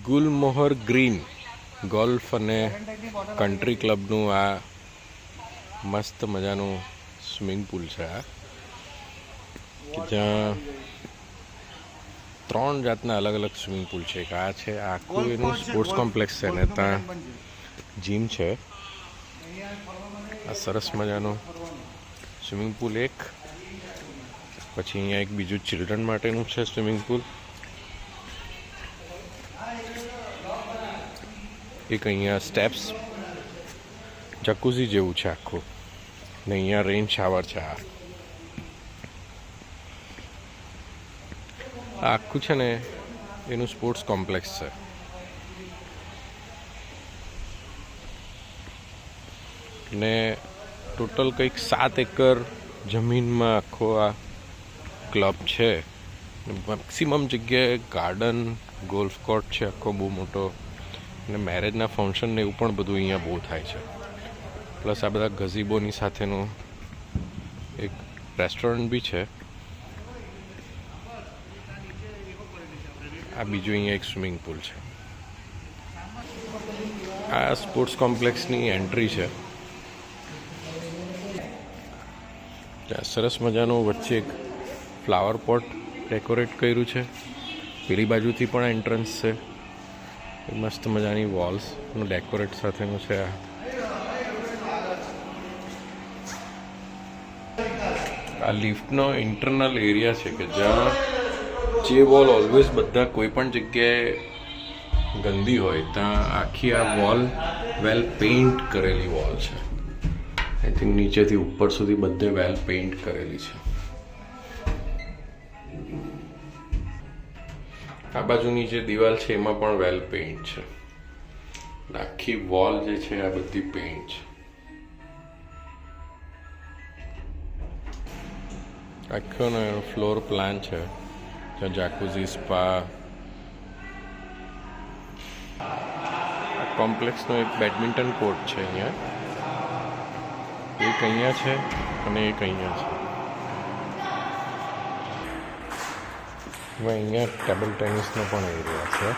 ગુલમોહર green golf અને country ક્લબનું આ મસ્ત મજાનું સ્વિમિંગ પુલ છે આ કે જ્યાં 3 જાતના અલગ અલગ સ્વિમિંગ પુલ છે. આ છે આખું એનું સ્પોર્ટ્સ કોમ્પ્લેક્સ છે ને ત્યાં જીમ છે. આ સરસ મજાનું સ્વિમિંગ પુલ એક, પછી અહીંયા એક બીજું ચિલ્ડ્રન માટેનું છે સ્વિમિંગ પુલ, એક અહીંયા સ્ટેપ્સ જકુઝી જેવું છે આખું, ને અહીંયા રેઇન શાવર છે. આ આખું છે ને એનું સ્પોર્ટ્સ કોમ્પ્લેક્સ છે. ને ટોટલ કંઈક 7 એકર જમીનમાં આખો આ ક્લબ છે. મેક્સિમમ જગ્યાએ ગાર્ડન, ગોલ્ફ કોર્ટ છે આખો બહુ મોટો, અને મેરેજના ફંક્શન ને એવું પણ બધું અહીંયા બહુ થાય છે. પ્લસ આ બધા ગઝીબોની સાથેનું એક રેસ્ટોરન્ટ બી છે. આ બીજું અહીંયા એક સ્વિમિંગ પુલ છે. આ સ્પોર્ટ્સ કોમ્પ્લેક્સની એન્ટ્રી છે. ત્યાં સરસ મજાનું વચ્ચે એક ફ્લાવર પોટ ડેકોરેટ કર્યું છે. પેલી બાજુથી પણ એન્ટ્રન્સ છે. મસ્ત મજાની વોલ્સનું ડેકોરેટ સાથેનું છે. આ લિફ્ટનો ઇન્ટરનલ એરિયા છે કે જ્યાં જે વોલ ઓલવેઝ બધા કોઈ પણ જગ્યાએ ગંદી હોય ત્યાં આખી આ વોલ વેલ પેઇન્ટ કરેલી વોલ છે. આઈ થિંક નીચેથી ઉપર સુધી બધે વેલ પેઇન્ટ કરેલી છે. આ બાજુની જે દિવાલ છે એમાં પણ વેલ પેઇન્ટ છે. આખી વોલ જે છે આ બધી પેઇન્ટ છે. આખો ફ્લોર પ્લાન છે જ્યાં જાકુઝી, સ્પા. આ કોમ્પ્લેક્સનો એક બેડમિન્ટન કોર્ટ છે અહીંયા, એક અહીંયા છે અને એક અહીંયા છે. અહીંયા ટેબલ ટેનિસનો પણ એરિયા છે.